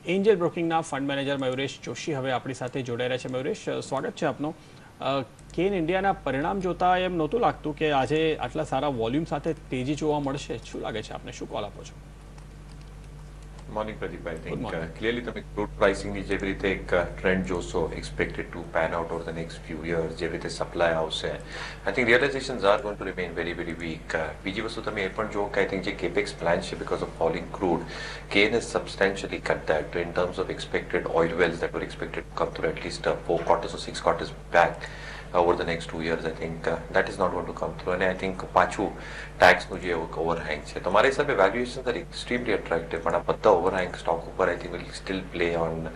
Angel બ્રોકિંગના fund manager મયુરેશ Joshi હવે આપણી સાથે જોડાઈ રહ્યા છે. મયુરેશ, સ્વાગત છે આપનું. કેન ઇન્ડિયાના પરિણામ જોતા એમ નહોતું લાગતું કે આજે આટલા સારા વોલ્યુમ સાથે તેજી જોવા મળશે. શું લાગે છે આપને? શું કોલ આપો છો? Morning, Pradeep. I good think morning. clearly the crude pricing ની જેવી રીતે એક trend જોશો expected to pan out over the next few years, જેવી રીતે supply આવશે, I think realizations are going to remain very, very weak. બીજી વસ્તુ તમે એ પણ જુઓ કે I think જે capex plan છે because of falling crude, KN has substantially cut that in terms of expected oil wells that were expected to come through at least 4 quarters or 6 quarters back. Over the next 2 years, I think that is not going to come through. And I think પાછું ટેક્સનું જે overhang છે, તો મારા હિસાબે valuation R extremely attractive, પણ આ બધા overhang stock ઉપર I think will still play on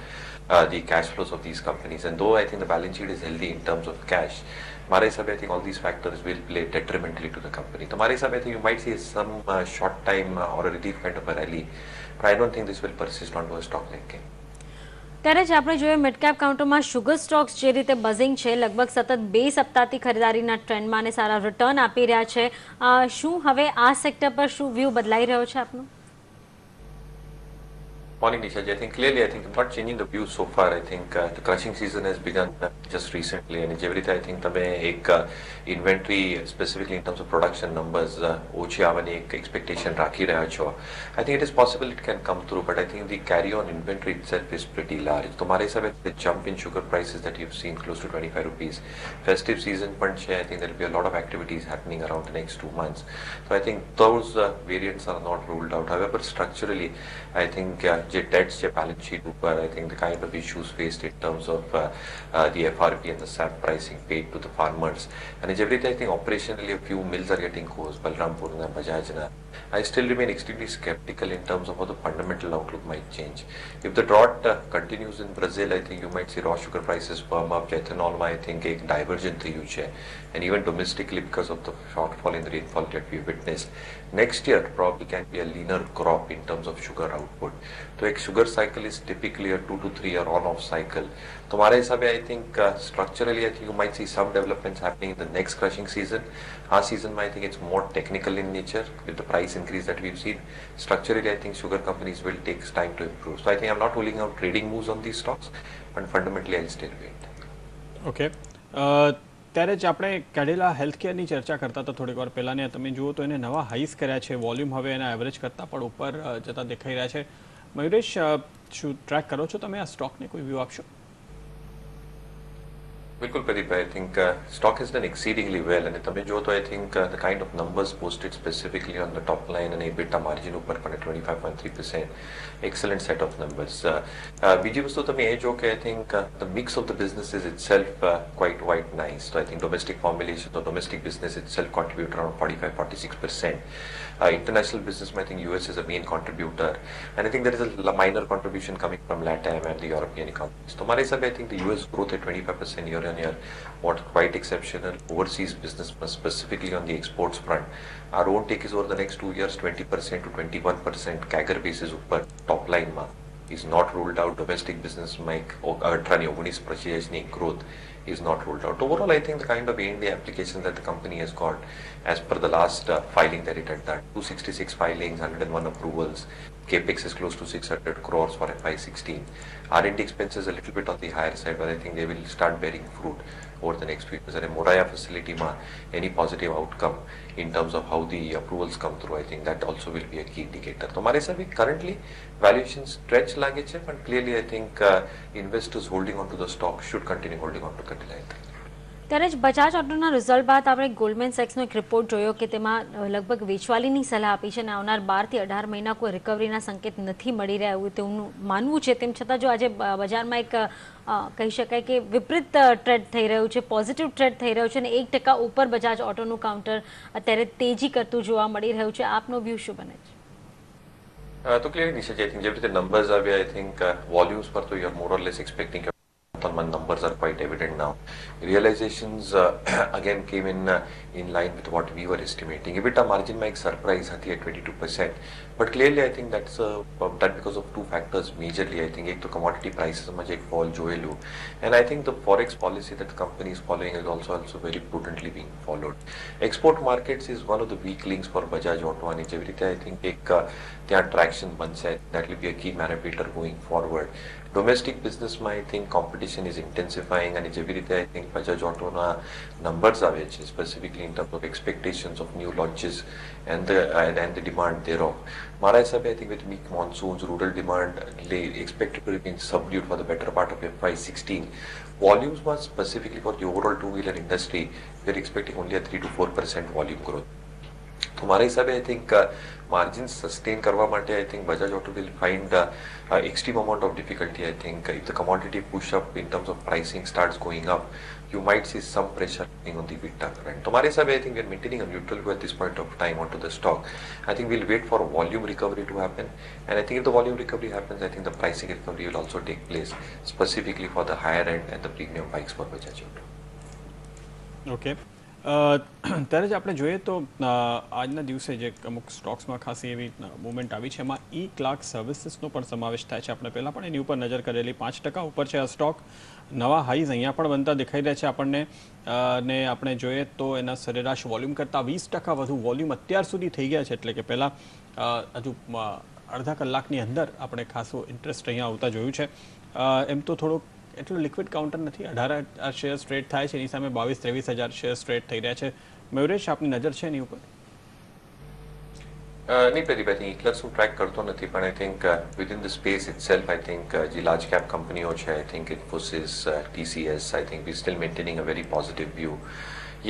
the cash flows of these companies. And though I think the balance sheet is healthy in terms of cash, મારા હિસાબે I think all these factors will play detrimentally to the company. તો મારા હિસાબે I think you might see some short time or a relief kind of a rally, but I don't think this will persist onto a stock like KN. ત્યારે જ આપણે જોઈએ mid cap કાઉન્ટરમાં sugar Stokes જે રીતે buzzing છે, લગભગ સતત 2 સપ્તાહથી ખરીદારીના ટ્રેન્ડમાં અને સારા રિટર્ન આપી રહ્યા છે. શું હવે આ સેક્ટર પર શું વ્યૂ બદલાઈ રહ્યો છે આપનો? Morning, Nishaji. I think clearly, I think I'm not changing the view so far. I think the crushing season has begun just recently, and every I think તમે એક inventory specifically in terms of production numbers ઓછી આવવાની એક expectation રાખી રહ્યા છો. I think it is possible it can come through, but I think the carry on inventory itself is pretty large. તો મારા હિસાબે the jump in sugar prices that you've seen close to 25 rupees, festive season પણ છે. I think there will be a lot of activities happening around the next 2 months. So I think those variants are not ruled out. However, structurally, I think જે debts છે balance sheet ઉપર, I think the kind of issues faced in terms of the FRP and the SAP pricing paid to the farmers, and જેવી રીતે I think operationally a few mills are getting closed, Balrampurna, Bajajna. I still remain extremely skeptical in terms of how the fundamental outlook might change. If the drought continues in Brazil, I think you might see raw sugar prices firm up. Ethanol I think એક divergent થયું છે, and even domestically because of the shortfall in the rainfall that we witnessed. Next year probably can be a leaner crop in terms of sugar output. So एक sugar cycle is typically a 2 to 3 year on-off cycle. तो हमारे हिसाबे I think structurally I think you might see some developments happening in the next crushing season. Our season I think it's more technical in nature with the price increase that we've seen. Structurally I think sugar companies will take time to improve. So I think I'm not ruling out trading moves on these stocks, but fundamentally I'll still wait. Okay, ત્યારે જ આપણે કાઢેલા health કેરની ચર્ચા કરતા હતા થોડીક વાર પહેલાં, ને તમે જુઓ તો એને નવા હાઈસ કર્યા છે. વોલ્યુમ હવે એના એવરેજ કરતાં પણ ઉપર જતા દેખાઈ રહ્યા છે. મયુરેશ, શું ટ્રેક કરો છો તમે આ સ્ટોકને? કોઈ વ્યૂ આપશો? बिल्कुल Pradeep, I think stock has done exceedingly well, and તમે જો તો I think the kind of numbers posted specifically on the top line and EBITDA margin ઉપર પણ 25.3%, excellent set of numbers. બીજી વસ્તુ તમે એ જો કે I think the mix of the business is itself quite nice. So I think domestic formulation or domestic business itself contribute around 45-46%. International business, I think US is a main contributor, and I think there is a minor contribution coming from LATAM and the European economies. So हमारे हिसाब I think the US growth at 25% year on year, what quite exceptional. Overseas business, specifically on the exports front, our own take is over the next 2 years 20% to 21% CAGR basis ઉપર top line માં is not ruled out. Domestic business make 18-19% growth is not ruled out. Overall, I think the kind of A&A application that the company has got, as per the last filing that it had done, 266 filings, 101 approvals, capex is close to 600 crores for FY16. R&D expenses a little bit on the higher side, but I think they will start bearing fruit over the next few years. And in Moraya facility, any positive outcome in terms of how the approvals come through, I think that also will be a key indicator. So, हमारे हिसाब से currently valuation stretch लागे छे, but clearly I think investors holding on to the stock should continue holding on to Cadila. ત્યારે જ Bajaj ઓટોના result બાદ આપણે Goldman સેક્સનો એક રિપોર્ટ જોયો કે તેમાં લગભગ વેચવાલીની સલાહ આપી છે અને આવનાર 12 થી 18 મહિના કોઈ રિકવરીના સંકેત નથી મળી રહ્યા એવું તેવું માનવું છે. તેમ છતાં જો આજે બજારમાં એક કહી શકાય કે વિપરીત ટ્રેડ થઈ રહ્યું છે, પોઝિટિવ ટ્રેડ થઈ રહ્યું છે અને 1% ઉપર બજાજ ઓટોનું કાઉન્ટર અત્યારે તેજી કરતું જોવા મળી રહ્યું છે. આપનો વ્યૂ શું બને છે? તો ક્લિયરલી નિશા, I think જેવી રીતે નંબર્સ આવ્યા, I think volumes પર તો you are more or less expecting month-on-month numbers are quite evident now. Realizations again came in line with what we were estimating. EBITDA margin might surprise at 22%, but clearly I think that's that because of two factors majorly. I think एक तो commodity prices में एक fall जोएलू, and I think the forex policy that the company is following is also very prudently being followed. Export markets is one of the weak links for Bajaj Auto, and જેવી રીતે I think એક ત્યાં traction બનશે, that will be a key parameter going forward. Domestic business માં I think competition is intensifying, and જેવી રીતે I think Bajaj Auto ના numbers આવે છે, specifically in terms of expectations of new launches and the demand thereof. મારા હિસાબે I think with weak monsoons, rural demand expected to remain subdued for the better part of FY16. Volumes was specifically for the overall two-wheeler industry, we are expecting only a 3 to 4% volume growth. तो मारे हिसाबे I think margins sustain करवा माटे I think Bajaj Auto will find extreme amount of difficulty. I think if the commodity push up in terms of pricing starts going up, you might see some pressure on the EBITDA front. तो मारे हिसाबे I think we are maintaining a neutral view at this point of time onto the stock. I think we'll wait for volume recovery to happen, and I think if the volume recovery happens, I think the pricing recovery will also take place, specifically for the higher end and the premium bikes for Bajaj Auto. Okay, ત્યારે જ આપણે જોઈએ તો આજના દિવસે જે અમુક સ્ટોક્સમાં ખાસી એવી મુવમેન્ટ આવી છે, એમાં ઈ ક્લાર્ક સર્વિસીસનો પણ સમાવેશ થાય છે. આપણે પહેલાં પણ એની ઉપર નજર કરેલી, 5% ઉપર છે આ સ્ટોક. નવા હાઈઝ અહીંયા પણ બનતા દેખાઈ રહ્યા છે આપણને, અને આપણે જોઈએ તો એના સરેરાશ વોલ્યુમ કરતાં 20% વધુ વોલ્યુમ અત્યાર સુધી થઈ ગયા છે. એટલે કે પહેલાં હજુ અડધા કલાકની અંદર આપણે ખાસું ઇન્ટરેસ્ટ અહીંયા આવતા જોયું છે. એમ તો થોડુંક એટલું લિક્વિડ કાઉન્ટર નથી, 18,000 શેર્સ ટ્રેડ થાય છે, એની સામે 22-23,000 શેર્સ ટ્રેડ થઈ રહ્યા છે. મયુરેશ, આપની નજર છે એની ઉપર? નહીં પ્રદીપ, I think Eclipse હું ટ્રેક કરતો નથી, પણ I think within the space itself, I think જે large cap કંપનીઓ છે, I think Infosys, TCS, I think we're still maintaining a very positive view.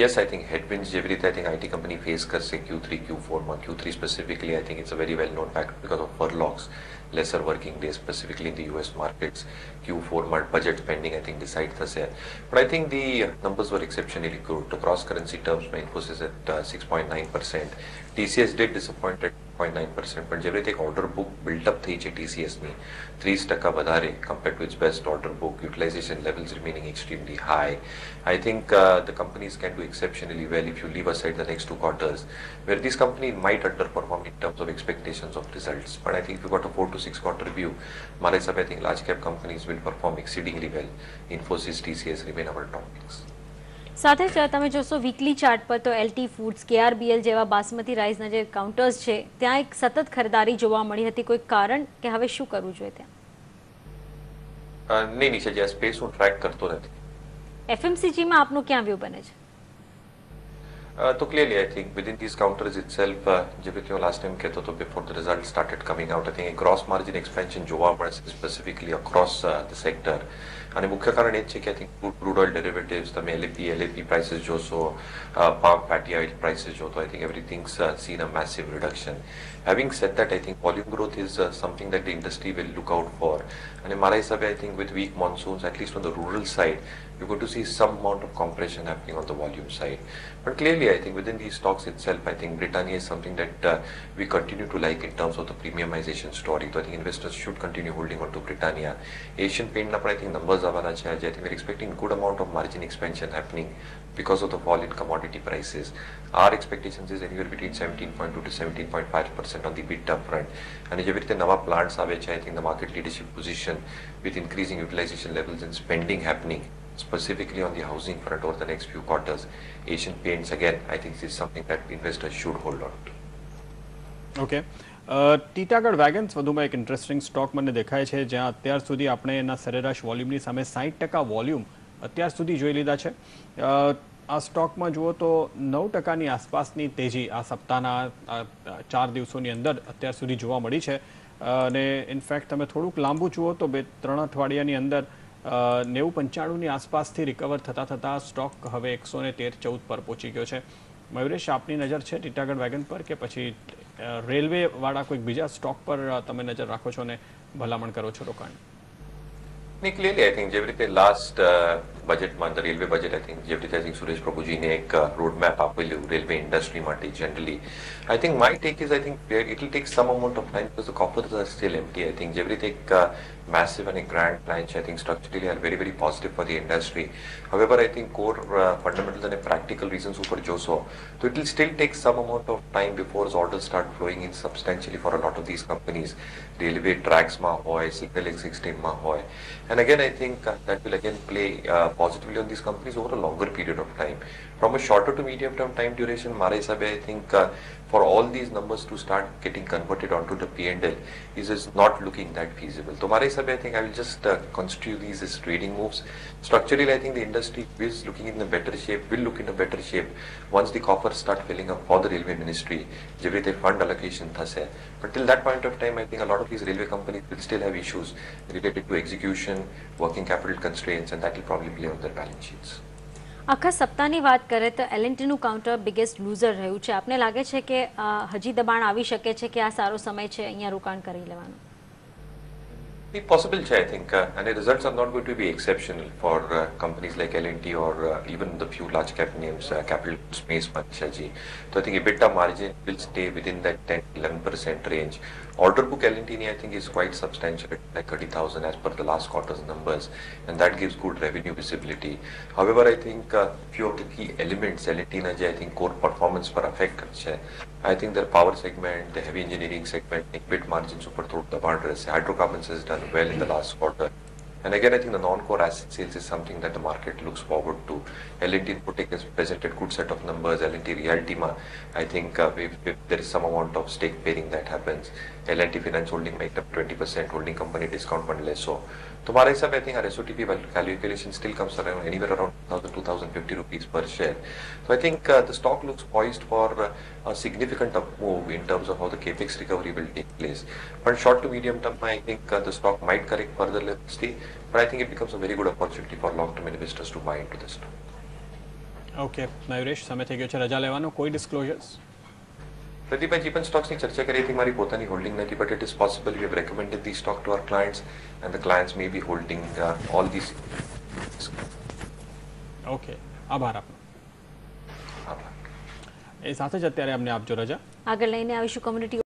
Yes, I think headwinds જેવી રીતે I think IT company face કરશે Q3, Q4 માં. Q3 specifically, I think it's a very well known factor because of furloughs, lesser working days specifically in the US markets. Q4 માં budget spending I think decide થશે. But I think the numbers were exceptionally good. To cross currency terms, Infosys at 6.9%. TCS did disappoint at 0.9%, but જેવી રીતે એક order book built up થઈ છે TCS ની 30% વધારે compared to its best order book, utilization levels remaining extremely high. I think the companies can do exceptionally well if you leave aside the next 2 quarters, where these companies might underperform in terms of expectations of results. But I think if you got a 4 to 6 quarter view, મારા હિસાબે I think large cap companies will perform exceedingly well. Infosys, TCS remain our top picks. સાથે જ તમે જોશો weekly chart પર તો LT foods, KRBL જેવા બાસમતી રાઈસના જે કાઉન્ટર્સ છે ત્યાં એક સતત ખરીદારી જોવા મળી હતી. કોઈ કારણ કે હવે શું કરવું જોઈએ ત્યાં? નહીં નીચે જે સ્પેસ હું ટ્રેક કરતો નથી. FMCG માં આપનું ક્યાં વ્યૂ બને છે? So clearly, I think within these counters itself, જેવી રીતે હું last time કહેતો હતો, before the results started coming out, I think a gross margin expansion જોવા મળશે specifically across the sector. અને મુખ્ય કારણ એ જ છે કે I think crude oil derivatives, તમે LAP prices જોશો, palm fatty oil prices જો, તો I think everything's seen a massive reduction. Having said that, I think volume growth is something that the industry will look out for. અને મારા હિસાબે I think with weak monsoons, at least on the rural side, you're going to see some amount of compression happening on the volume side. But clearly, I think within these stocks itself, I think Britannia is something that we continue to like in terms of the premiumization story. So I think investors should continue holding on to Britannia. Asian Paint, I think numbers are I think we're expecting good amount of margin expansion happening because of the fall in commodity prices. Our expectations is anywhere between 17.2 to 17.5% on the EBITDA front. And જેવી રીતે નવા plants આવે છે, I think the market leadership position with increasing utilization levels and spending happening, specifically on the housing front over the next few quarters. Asian Paints, again, I think this is something that investors should hold on to. Okay, Titagarh wagons વધુમાં એક interesting stock મને દેખાય છે, જ્યાં અત્યાર સુધી આપણે એના સરેરાશ વોલ્યુમની સામે 60% વોલ્યુમ અત્યાર સુધી જોઈ લીધા છે. આ સ્ટોકમાં જુઓ તો 9%ની આસપાસની તેજી આ સપ્તાહના 4 દિવસોની અંદર અત્યાર સુધી જોવા મળી છે. અને ઇનફેક્ટ તમે થોડુંક લાંબુ જુઓ તો 2-3 અઠવાડિયાની અંદર 90-95ની આસપાસથી રિકવર થતાં થતાં સ્ટોક હવે 113-14 પર પહોંચી ગયો છે. મયુરેશ, આપની નજર છે ટીટાગઢ વેગન પર, કે પછી રેલવે વાળા કોઈક બીજા સ્ટોક પર તમે નજર રાખો છો ને ભલામણ કરો છો રોકાણ? Clearly, I think જેવી રીતે લાસ્ટ બજેટમાં the railway budget I think જે રીતે આઈ થિંક સુરેશ પ્રભુજીને એક રોડ મેપ આપેલું રેલવે ઇન્ડસ્ટ્રી માટે generally I think my take is I think it will take some amount of time because the coffers are still empty I think જેવી રીતે એક massive and a grand plan I think structurally are very positive for the industry. However, I think core fundamentals and practical reasons ઉપર જોશો so it will still take some amount of time before orders start flowing in substantially for a lot of these companies. Railway tracks માં હોય, signaling system માં હોય. And again, I think that will again play positively on these companies over a longer period of time. From a shorter to medium term time duration, મારા હિસાબે I think for all these numbers to start getting converted onto the P&L is not looking that feasible. So મારા હિસાબે I think I will just constitute these as trading moves. Structurally, I think the industry is looking in a better shape, will look in a better shape once the coffers start filling up for the railway ministry, જેવી રીતે fund allocation થશે. But till that point of time, I think a lot of these railway companies will still have issues related to execution, working capital constraints, and that will probably play on their balance sheets. આખા સપ્તાહની વાત કરીએ તો એલએનટીનું counter biggest loser રહ્યું છે. આપને લાગે છે કે હજી દબાણ આવી શકે છે કે આ સારો સમય છે અહીંયા રોકાણ કરી લેવાનું? Possible, I think, and the results are not going to be exceptional for companies like L&T or even the few large cap names, capital space Shaji. So I think EBITDA margin will stay within that 10-11% range. Order book L&T I think is quite substantial, at like 30,000 as per the last quarter's numbers, and that gives good revenue visibility. However, I think few of the key elements L&T I think core performance per affect I think their power segment, the heavy engineering segment, EBIT margins super through the borders. Hydrocarbons has done well in the last quarter. And again, I think the non-core asset sales is something that the market looks forward to. L&T Infotech has presented good set of numbers. L&T Realty, I think if there is some amount of stake pairing that happens, L&T Finance holding make up 20%, holding company discount one less so. So, my I think our SOTP calculation still comes around anywhere around 2,050 rupees per share. So I think the stock looks poised for a significant up move in terms of how the capex recovery will take place. But short to medium term, I think the stock might correct further levels, but I think it becomes a very good opportunity for long-term investors to buy into this stock. Okay Mayuresh, સમય થઈ ગયો છે રજા લેવાનો. કોઈ disclosures? પ્રદીપભાઈ જે પણ સ્ટોક્સની ચર્ચા કરી હતી મારી પોતાની હોલ્ડિંગ નથી, but it is possible we have recommended these stock to our clients and the clients may be holding all these. Okay, આભાર આપનો. આભાર. એ સાથે જ અત્યારે અમને આપજો રજા. આગળ લઈને આવીશું કોમ્યુનિટી